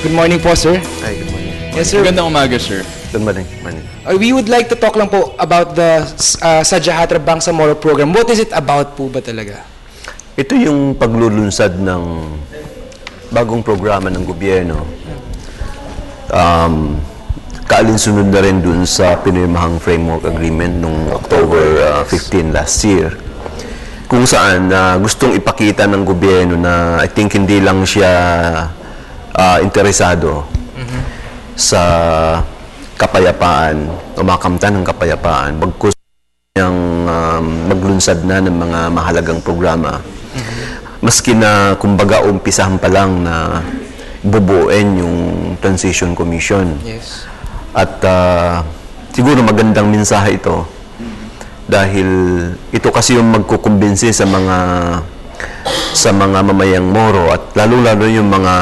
Good morning po, sir. Hi, good morning. Yes, sir. Magandang umaga, sir. Good morning. Morning. We would like to talk lang po about the Sadyahatra Bangsamoro program. What is it about po ba talaga? Ito yung paglulunsad ng bagong programa ng gobyerno. Kaalinsunod na rin dun sa pinirmahang framework agreement noong October 15 last year. Kung saan gustong ipakita ng gobyerno na I think hindi lang siya interesado sa kapayapaan o makamtan ng kapayapaan bagkus niyang maglunsad na ng mga mahalagang programa. Maski na kumbaga umpisahan pa lang na bubuuin yung Transition Commission. Yes. At siguro magandang mensahe ito dahil ito kasi yung magkukumbinsi sa mga mamayang Moro at lalo-lalo yung mga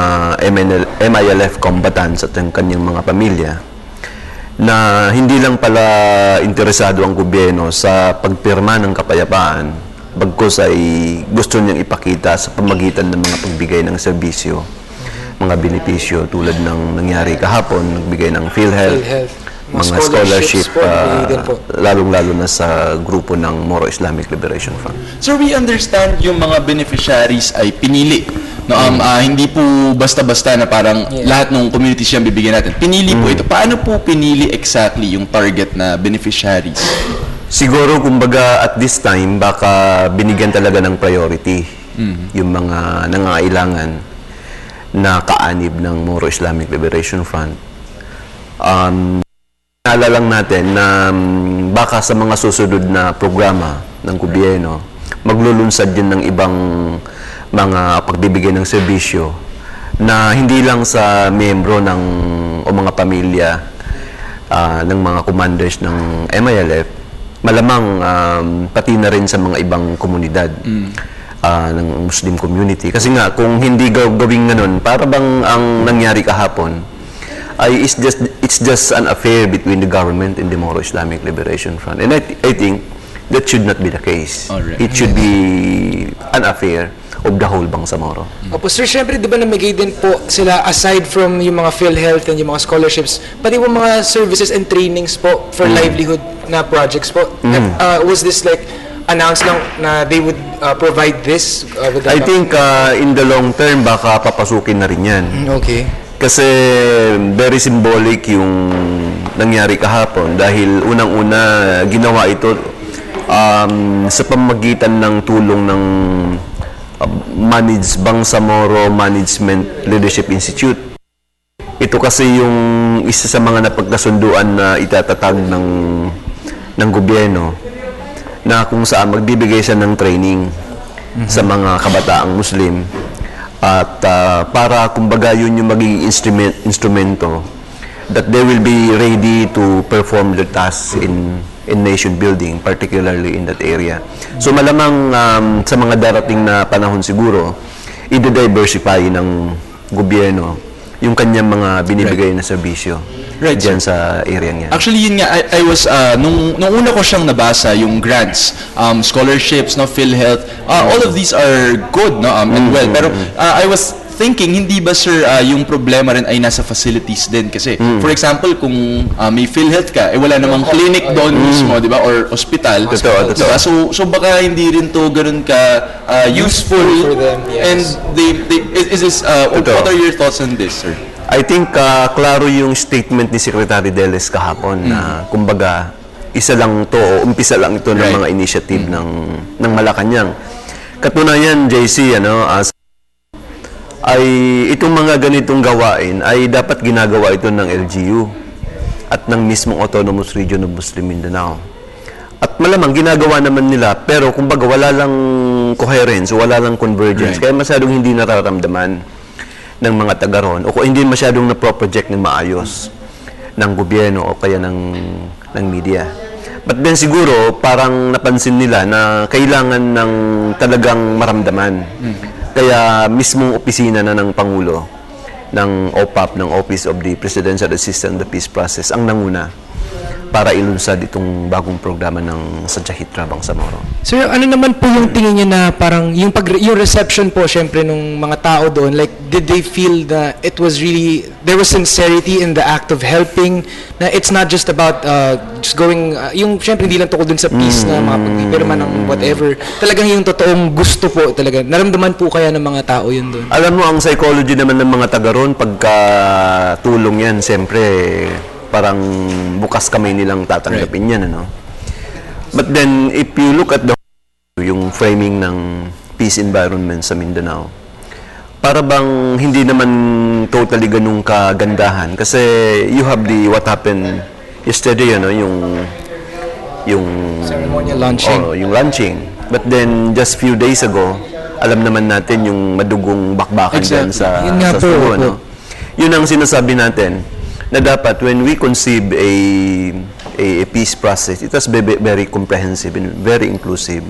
MILF combatants at yung kanyang mga pamilya na hindi lang pala interesado ang gobyerno sa pagpirma ng kapayapaan bagkus ay gusto niyang ipakita sa pamagitan ng mga pagbigay ng serbisyo, mga benepisyo tulad ng nangyari kahapon, nagbigay ng PhilHealth, mga scholarship, lalong-lalo na sa grupo ng Moro Islamic Liberation Front. Sir, we understand yung mga beneficiaries ay pinili. No, hindi po basta-basta na parang lahat ng communities yung bibigyan natin. Pinili po ito. Paano po pinili exactly yung target na beneficiaries? Siguro, kumbaga, at this time, baka binigyan talaga ng priority yung mga nangangailangan na kaanib ng Moro Islamic Liberation Front. Naalala lang natin na baka sa mga susunod na programa ng gobyerno, maglulunsad din ng ibang mga pagbibigay ng serbisyo na hindi lang sa miyembro ng o mga pamilya ng mga commanders ng MILF, malamang pati na rin sa mga ibang komunidad ng Muslim community. Kasi nga, kung hindi gawing ganun, para bang ang nangyari kahapon ay it's just an affair between the government and the Moro Islamic Liberation Front. And I think that should not be the case. Alright. It should be an affair of the whole Bangsamoro. Opo, sir, syempre, di ba namigay din po sila aside from yung mga PhilHealth and yung mga scholarships, pati yung mga services and trainings po for livelihood na projects po. Was this like announced lang na they would provide this? With I think in the long term, baka papasukin na rin yan. Okay. Kasi very symbolic yung nangyari kahapon dahil unang-una ginawa ito sa pamamagitan ng tulong ng Bangsamoro Management Leadership Institute. Ito kasi yung isa sa mga napagkasunduan na itatatag ng gobyerno na kung saan magbibigay siya ng training sa mga kabataang Muslim. At para kumbaga yun yung magiging instrumento that they will be ready to perform their tasks in nation building, particularly in that area. So malamang sa mga darating na panahon siguro, i-diversify ng gobyerno yung kanyang mga binibigay na serbisyo dyan sa area niya. Actually, yun nga, I was, nung una ko siyang nabasa, yung grants, scholarships, no, PhilHealth, all of these are good, no, and well. Pero I was thinking, hindi ba, sir, yung problema rin ay nasa facilities din? Kasi, for example, kung may PhilHealth ka, wala namang clinic doon mismo, di ba, or hospital. Totoo. Diba? So baka hindi rin to ganun ka useful. For them, yes. And is this, what are your thoughts on this, sir? I think klaro yung statement ni Secretary Deles kahapon na kumbaga isa lang to o umpisa lang ito ng mga initiative ng Malacanang. Katunayan, JC, ay itong mga ganitong gawain ay dapat ginagawa ito ng LGU at ng mismong Autonomous Region of Muslim Mindanao. At malamang ginagawa naman nila pero kumbaga wala lang coherence, wala lang convergence, kaya masyadong hindi nararamdaman ng mga taga ron o kung hindi masyadong na-project ng maayos ng gobyerno o kaya ng media. But then siguro parang napansin nila na kailangan ng talagang maramdaman. Kaya mismong opisina na ng Pangulo ng OPAP, ng Office of the Presidential Assistant on the Peace Process, ang nanguna para ilunsad itong bagong programa ng Sadya Hitra Bangsamoro. Sir, ano naman po yung tingin niyo na parang yung yung reception po syempre nung mga tao doon, like did they feel that it was really there was sincerity in the act of helping, na it's not just about just going yung syempre hindi lang tungkol dun sa peace na mga pagpipirma ng whatever, talagang yung totoong gusto po talaga naramdaman po kaya ng mga tao yun doon? Alam mo, ang psychology naman ng mga taga ron, pagka tulong yan, siyempre, parang bukas kamay nilang tatanggapin yan, ano? But then, if you look at yung framing ng peace environment sa Mindanao, para bang hindi naman totally ganun kagandahan. Kasi you have what happened yesterday, ano, yung Ceremonial launching. yung launching. But then, just few days ago, alam naman natin yung madugong bakbakan dyan sa, Yun nga sa po, Cebu, opo. ano? Yun ang sinasabi natin, na dapat when we conceive a peace process, it has very comprehensive and very inclusive.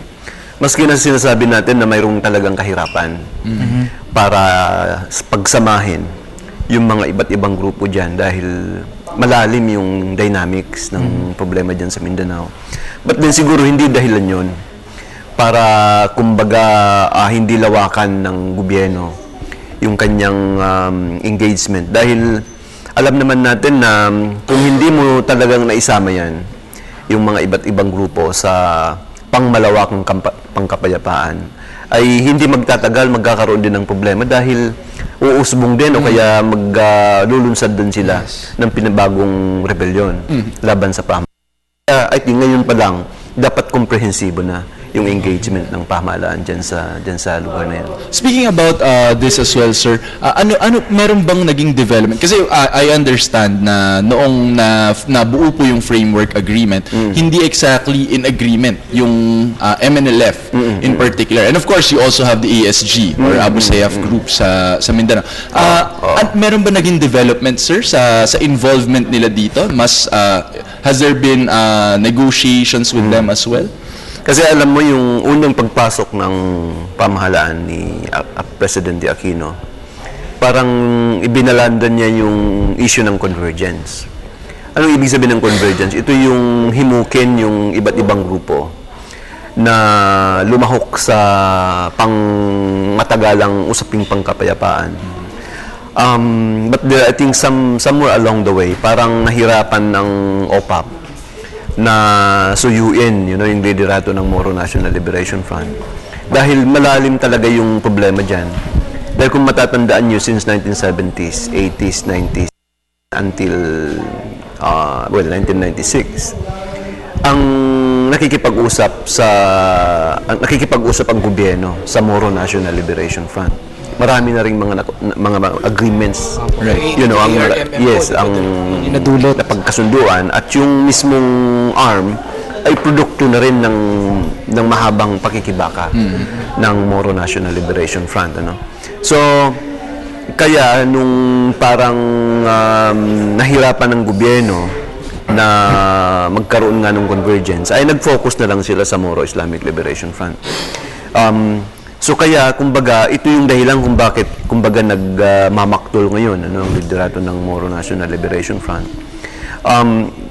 Maski na sinasabi natin na mayroong talagang kahirapan para pagsamahin yung mga iba't ibang grupo dyan dahil malalim yung dynamics ng problema dyan sa Mindanao. But then siguro hindi dahilan yun para kumbaga hindi lawakan ng gobyerno yung kanyang engagement. Dahil alam naman natin na kung hindi mo talagang naisama yan, yung mga iba't ibang grupo sa pangmalawakang pangkapayapaan, ay hindi magtatagal, magkakaroon din ng problema dahil uusbong din o kaya maglulunsad din sila ng pinabagong rebelyon laban sa pamahalaan. Kaya I think ngayon pa lang, dapat komprehensibo na yung engagement ng pamahalaan dyan sa lugar na yan. Speaking about this as well, sir, meron bang naging development? Kasi I understand na noong nabuo po yung framework agreement, hindi exactly in agreement yung MNLF in particular. And of course, you also have the ESG or Abu Sayyaf group sa Mindanao. At meron ba naging development, sir, sa involvement nila dito? Has there been negotiations with them as well? Kasi alam mo, yung unang pagpasok ng pamahalaan ni Presidente Aquino, parang ibinalandan niya yung issue ng convergence. Anong ibig sabihin ng convergence? Ito yung himukin yung iba't ibang grupo na lumahok sa pangmatagalang usaping pangkapayapaan. But I think somewhere along the way, parang nahirapan ng OPAP na suyuin, yung liderato ng Moro National Liberation Front. Dahil malalim talaga yung problema dyan. Dahil kung matatandaan nyo, since 1970s, 80s, 90s, until 1996, ang nakikipag-usap ang gobyerno sa Moro National Liberation Front. Marami na ring mga agreements, Right. ang Nadulot. napagkasunduan, at yung mismong arm ay produkto na rin ng mahabang pakikibaka ng Moro National Liberation Front, ano. So kaya nung parang nahirapan ng gobyerno na magkaroon nga ng convergence, ay nag-focus na lang sila sa Moro Islamic Liberation Front. So kaya, kumbaga, ito yung dahilan kung bakit, kumbaga, nagmamaktol ngayon, ang liderato ng Moro National Liberation Front.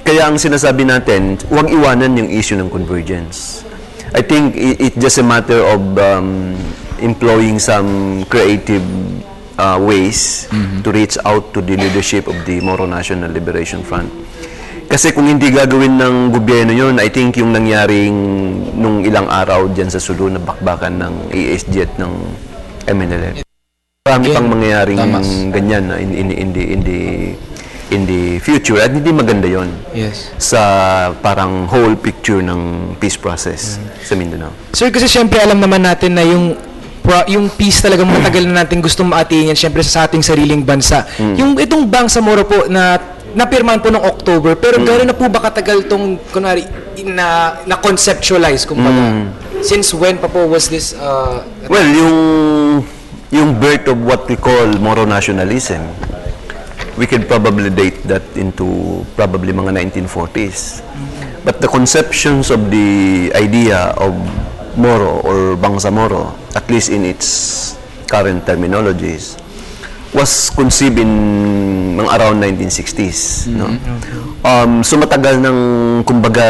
Kaya ang sinasabi natin, huwag iwanan yung issue ng convergence. I think it's just a matter of employing some creative ways to reach out to the leadership of the Moro National Liberation Front. Kasi kung hindi gagawin ng gobyerno yun, I think yung nangyaring nung ilang araw dyan sa Sulu na bakbakan ng ESG at ng MNLF. Marami pang mangyayaring ganyan na in the future, at hindi maganda yon sa parang whole picture ng peace process sa Mindanao. Sir, kasi syempre alam naman natin na yung peace talagang matagal na natin gustong maatingin syempre sa ating sariling bansa. Yung itong Bangsamoro po na napirmahan po ng October, pero gano'n na po ba katagal itong, kunwari, na-conceptualize, kumbaga? Since when pa po was this? Well, yung birth of what we call Moro nationalism, we could probably date that into probably mga 1940s. But the conceptions of the idea of Moro or Bangsamoro, at least in its current terminologies, was conceived in mga around 1960s, no? So matagal ng kumbaga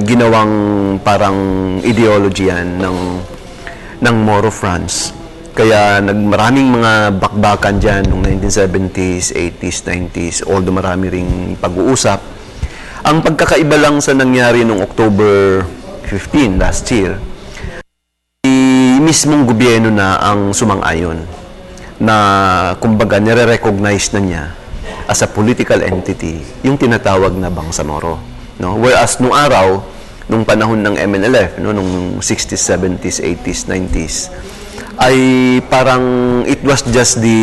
ginawang parang ideology yan ng Moro France. Kaya maraming mga bakbakan dyan noong 1970s, 80s, 90s, although marami ring pag-uusap. Ang pagkakaiba lang sa nangyari noong October 15 last year, mismong gobyerno na ang sumang-ayon na kumbaga nire-recognize na niya as a political entity yung tinatawag na Bangsamoro, no? Whereas nung araw, nung panahon ng MNLF, no, nung 60s, 70s, 80s, 90s, ay parang it was just the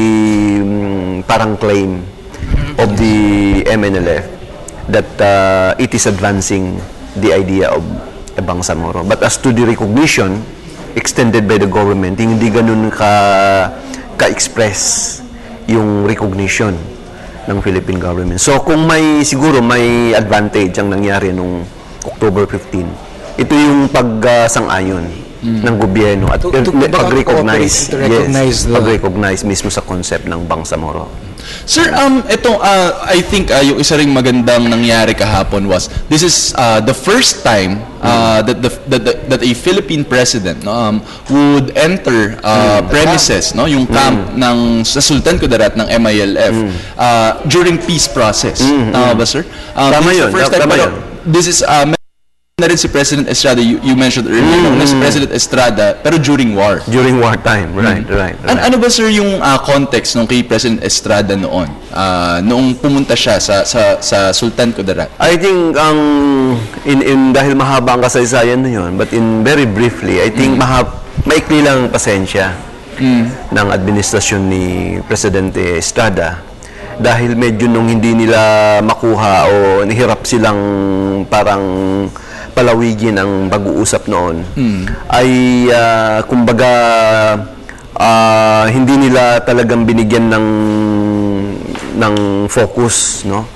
parang claim of the MNLF that it is advancing the idea of the Bangsamoro. But as to the recognition extended by the government, hindi ganun ka-express yung recognition ng Philippine government. So kung siguro may advantage ang nangyari nung October 15, ito yung pagsang-ayon ng gobyerno at pag-recognize, pag-recognize mismo sa concept ng Bangsamoro. Sir, I think yung isa ring magandang nangyari kahapon was this is the first time that a Philippine president would enter premises, no, yung camp ng sa Sultan Kudarat ng MILF during peace process. Tama ba, sir? Tama This is the yun, first time, tama pero yun. this is na rin si President Estrada, you mentioned earlier, na si President Estrada, pero during war. During wartime, right. Ano ba, sir, yung context nung kay President Estrada noon? Noong pumunta siya sa Sultan Kudarat? I think dahil mahaba ang kasaysayan na yun, but in very briefly, I think maikli lang ang pasensya ng administrasyon ni Presidente Estrada dahil medyo nung hindi nila makuha o nahirap silang parang palawigin ang pag-uusap noon ay kumbaga hindi nila talagang binigyan ng focus, no?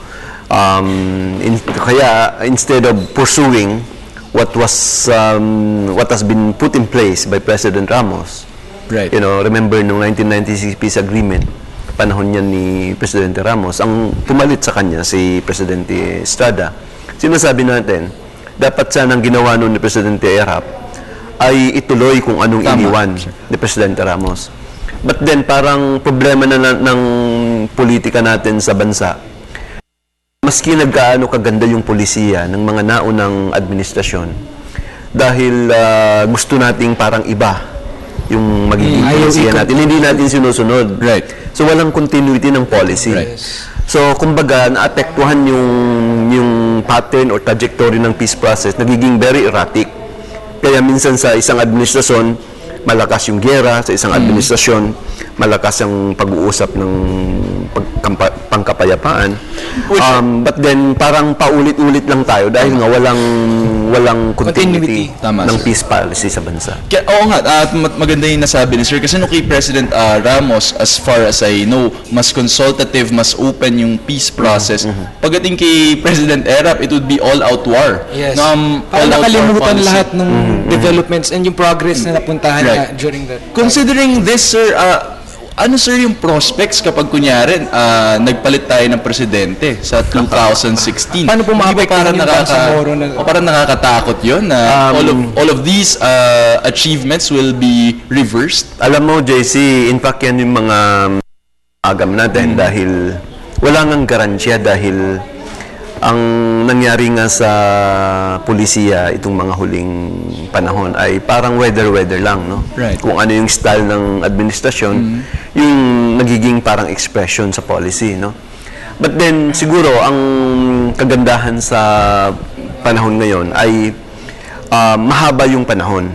Kaya instead of pursuing what has been put in place by President Ramos, Right. you know, remember nung 1996 peace agreement, panahon niya ni Presidente Ramos, ang pumalit sa kanya si Presidente Estrada. Sinasabi natin, dapat sanang ginawa noon ni Presidente Erap ay ituloy kung anong iniwan ni Presidente Ramos. But then, parang problema na ng politika natin sa bansa, maski nagkaano kaganda yung polisiya ng mga naunang administrasyon, dahil gusto nating parang iba yung magiging polisiya natin. Hindi natin sinusunod. Right. So, walang continuity ng policy. Right. So, kumbaga, naapektuhan yung pattern or trajectory ng peace process, nagiging very erratic. Kaya minsan sa isang administrasyon, malakas yung giyera, sa isang administrasyon, malakas ang pag-uusap ng pangkapayapaan. But then, parang paulit-ulit lang tayo dahil nga walang continuity Tama, ng sir. peace policy sa bansa. Oo nga, at maganda yung nasabi ni Sir. Kasi nung kay President Ramos, as far as I know, mas consultative, mas open yung peace process. Pagdating kay President Erap, it would be all-out war. Yes. All-out Parang war nakalimutan policy. lahat ng developments and yung progress na napuntahan Right. niya during that. Considering this, Sir, ano, sir, yung prospects kapag kunyari nagpalit tayo ng presidente sa 2016? Paano po Hindi ba maapektuhan yung Bangsamoro na- parang nakakatakot yun na all of these achievements will be reversed? Alam mo, JC, in fact, yan yung mga agam natin dahil wala ngang garansya dahil ang nangyari nga sa pulisiya itong mga huling panahon ay parang weather lang, no? Right. Kung ano yung style ng administrasyon, yung nagiging parang expression sa policy, no? But then, siguro, ang kagandahan sa panahon ngayon ay mahaba yung panahon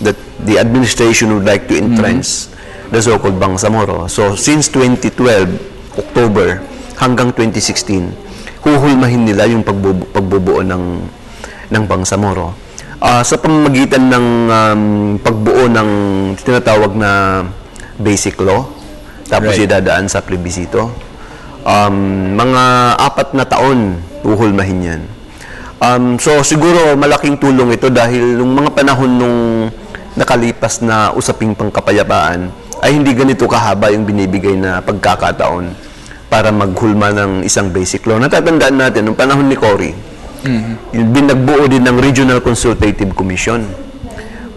that the administration would like to entrench the so-called Bangsamoro. So, since 2012, October, hanggang 2016, huhulmahin nila yung pagbubuo ng Bangsamoro. Sa pamamagitan ng pagbuo ng tinatawag na basic law, tapos Right. idadaan sa plebisito, mga 4 na taon huhulmahin yan. So siguro malaking tulong ito dahil nung mga panahon nung nakalipas na usaping pangkapayapaan ay hindi ganito kahaba yung binibigay na pagkakataon para maghulma ng isang basic law. Natatandaan natin, noong panahon ni Cory, yung binagbuo din ng Regional Consultative Commission.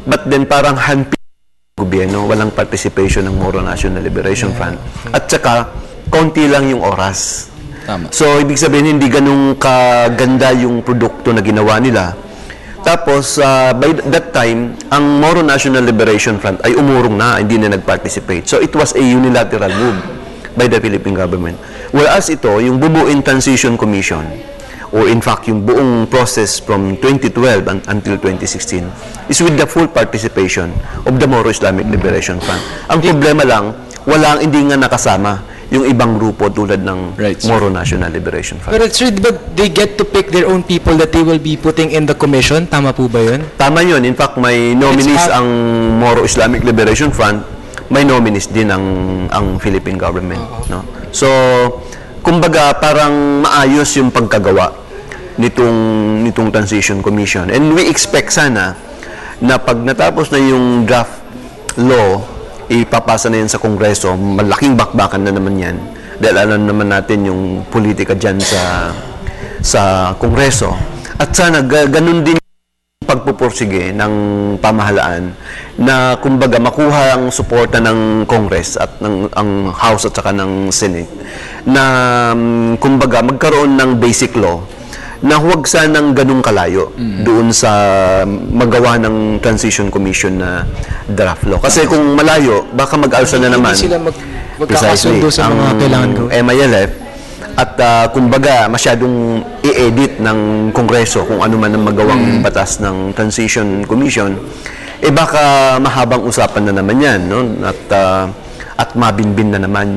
But then parang handpicked gobyerno, walang participation ng Moro National Liberation Front. At saka, konti lang yung oras. Tama. So, ibig sabihin, hindi ganun kaganda yung produkto na ginawa nila. Tapos, by that time, ang Moro National Liberation Front ay umurong na, hindi na nag-participate. So, it was a unilateral move by the Philippine government. Whereas ito, yung bubuin Transition Commission, or in fact, yung buong process from 2012 until 2016, is with the full participation of the Moro Islamic Liberation Front. Ang problema lang, hindi nga nakasama yung ibang grupo tulad ng Right, sir. Moro National Liberation Front. Pero sir, but they get to pick their own people that they will be putting in the commission. Tama po ba yun? Tama yun. In fact, may nominees It's ang Moro Islamic Liberation Front, may nominees din ang Philippine government. No? So, kumbaga, parang maayos yung pagkagawa nitong Transition Commission. And we expect sana na pag natapos na yung draft law, ipapasa na yan sa Kongreso, malaking bakbakan na naman yan. Dahil alam naman natin yung politika dyan sa Kongreso. At sana ganun din pagpupursige ng pamahalaan na kumbaga makuha ang suporta ng Congress at ang House at saka ng Senate na kumbaga magkaroon ng basic law na huwag sanang ganung kalayo doon sa magawa ng Transition Commission na draft law. Kasi kung malayo, baka mag-alsa na naman. Hindi sila magkakasundo sa mga kailangan gawin. MILF at kumbaga masyadong i-edit ng Kongreso kung ano man ang magawang batas ng Transition Commission, baka mahabang usapan na naman yan, no? At mabinbin na naman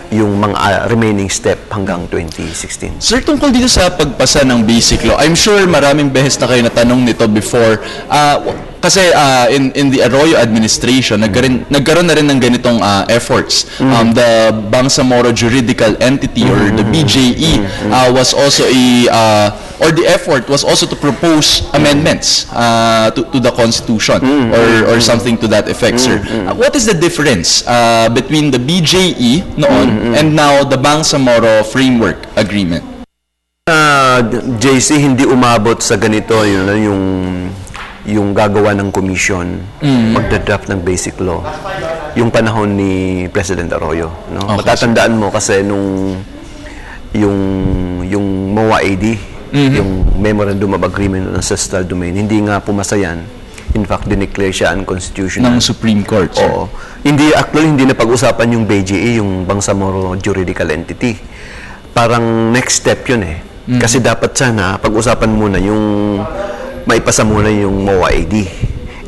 yung mga remaining step hanggang 2016. Sir, tungkol dito sa pagpasa ng basic law, I'm sure maraming beses na kayo natanong nito before. Kasi in the Arroyo administration, nagkaroon na rin ng ganitong efforts. The Bangsamoro Juridical Entity or the BJE was also or the effort was also to propose amendments to the Constitution or something to that effect, sir. What is the difference between the BJE noon and now the Bangsamoro Framework Agreement? JC, hindi umabot sa ganito yung gagawa ng commission, magda-draft ng basic law. Yung panahon ni President Arroyo, no? Okay, Matatandaan mo kasi yung MOA AD, yung Memorandum of Agreement on Ancestral Domain, hindi nga pumasa yan. In fact, dineclare siya unconstitutional. Ng Supreme Court, sir. Oo. Actually, hindi na pag-usapan yung BJE, yung Bangsamoro Juridical Entity. Parang next step yun eh. Kasi dapat sana, pag-usapan muna yung maipasa muna yung MOA AD.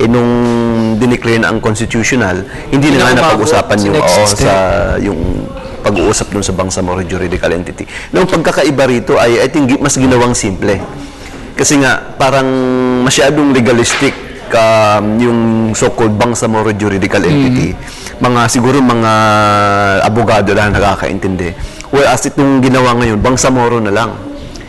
Nung dineclare na ang constitutional, hindi na nga napag-usapan yung pag-uusap dun sa Bangsamoro Juridical Entity. Nung pagkakaiba rito ay I think mas ginawang simple. Kasi nga, parang masyadong legalistic yung so-called Bangsamoro Juridical Entity. Siguro mga abogado lang nakakaintindi. Whereas itong ginawa ngayon, Bangsamoro na lang.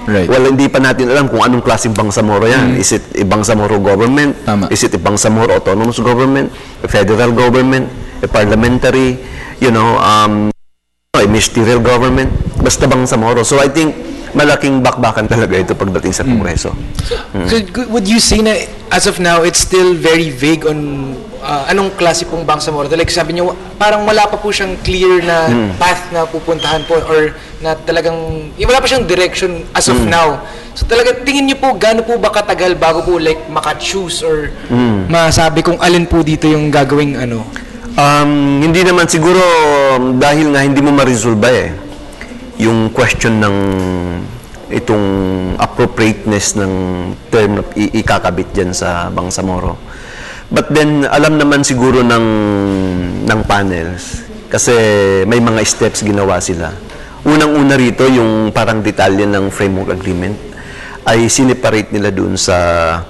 Right. Well, hindi pa natin alam kung anong klaseng Bangsamoro yan. Is it a Bangsamoro government? Tama. Is it a Bangsamoro autonomous government? A federal government? A parliamentary? A ministerial government? Basta Bangsamoro. So I think malaking bakbakan talaga ito pagdating sa Kongreso. So, would you say na as of now, it's still very vague on anong klase pong Bangsamoro? Like sabi niyo, parang wala pa po siyang clear na path na pupuntahan po or na talagang, wala pa siyang direction as of now. So talaga, tingin niyo po, gaano po ba katagal bago po like maka-choose or masabi kung alin po dito yung gagawing ano? Hindi naman siguro dahil nga hindi mo ma-resolve yung question ng itong appropriateness ng term na ikakabit dyan sa Bangsamoro. But then, alam naman siguro ng panels kasi may mga steps ginawa sila. Unang-una rito, yung parang detalye ng framework agreement ay sineparate nila dun sa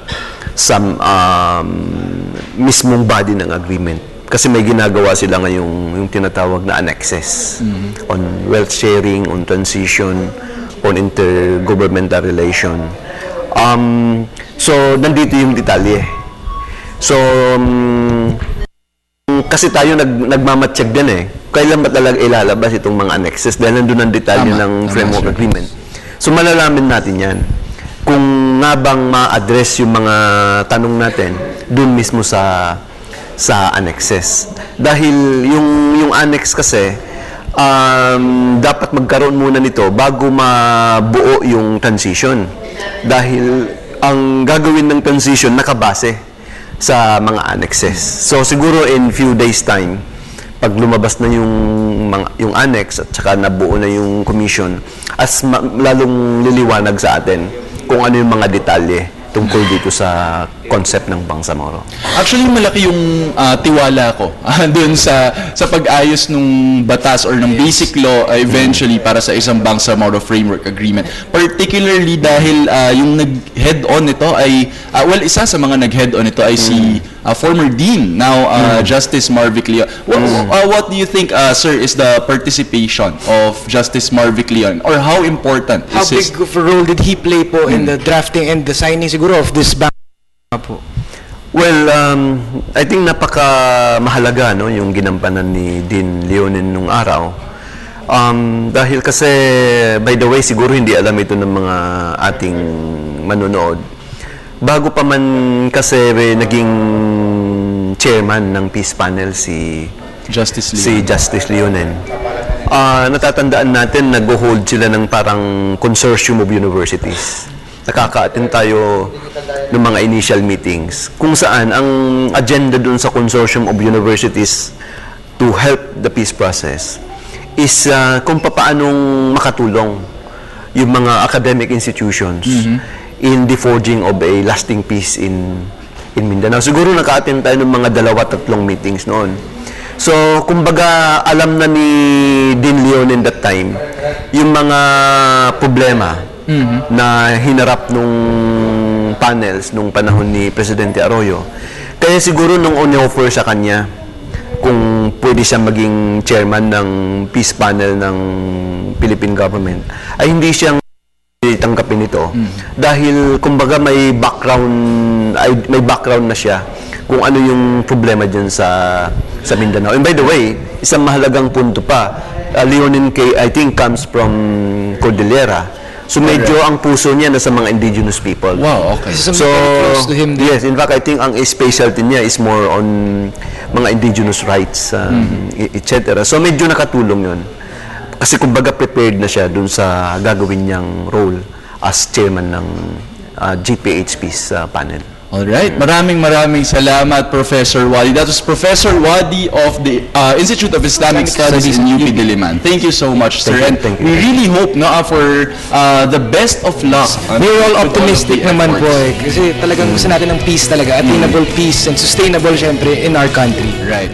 mismong body ng agreement. Kasi may ginagawa sila ngayong yung tinatawag na annexes on wealth sharing, on transition, on intergovernmental relation. So, nandito yung detalye. So, kasi tayo nagmamatsyag din kailan ba talaga ilalabas itong mga annexes dahil nandun ang detalye Tama. ng Tama, framework sir. agreement. So malalaman natin yan kung nga bang ma-address yung mga tanong natin dun mismo sa annexes. Dahil yung annex kasi dapat magkaroon muna nito bago mabuo yung transition. Dahil ang gagawin ng transition nakabase sa mga annexes. So siguro in few days time, pag lumabas na yung annex at saka nabuo na yung commission, lalong liliwanag sa atin kung ano yung mga detalye tungkol dito sa concept ng Bangsamoro. Actually, malaki yung tiwala ko doon sa pag-ayos ng batas or ng basic law eventually para sa isang Bangsamoro Framework Agreement. Particularly dahil yung nag-head-on nito ay, isa sa mga nag-head-on nito ay si former Dean, now Justice Marvic Leon. What do you think, sir, is the participation of Justice Marvic Leon? Or how important How is his... big of a role did he play po in the drafting and the signing siguro of this bank po? Well, I think napaka-mahalaga no, yung ginampanan ni Dean Leonin nung araw. Dahil kasi, by the way, siguro hindi alam ito ng mga ating manonood. Bago pa man kasi naging chairman ng peace panel si Justice Leon? si Justice Leonin. Natatandaan natin, nag-hold sila ng parang consortium of universities. Nakaka-attend tayo ng mga initial meetings kung saan ang agenda doon sa consortium of universities to help the peace process is kung paanong makatulong yung mga academic institutions in the forging of a lasting peace in Mindanao. Siguro naka-attend tayo ng mga 2-3 meetings noon. So, kumbaga, alam na ni Dean Leon in that time yung mga problema na hinarap nung panels nung panahon ni Presidente Arroyo. Kaya siguro nung on-offer sa kanya kung pwede siya maging chairman ng peace panel ng Philippine government, ay hindi siyang tanggapin ito. Dahil kumbaga may background na siya kung ano yung problema dyan sa Mindanao. And by the way, isang mahalagang punto pa, Leonin I think comes from Cordillera. So medyo ang puso niya na sa mga indigenous people. Wow, okay. This is something very close to him din. Yes, in fact, I think ang specialty niya is more on mga indigenous rights, etc. So medyo nakatulong yun. Kasi kumbaga prepared na siya dun sa gagawin niyang role as chairman ng GPH Peace Panel. Alright, maraming salamat, Professor Wadi. That was Professor Wadi of the Institute of Islamic Studies in UP Diliman. Thank you so much, sir. And Thank you. we really hope for the best of luck. We're all with optimistic of the naman po efforts. Kasi talagang gusto natin ng peace talaga. Attainable peace and sustainable syempre in our country. Right.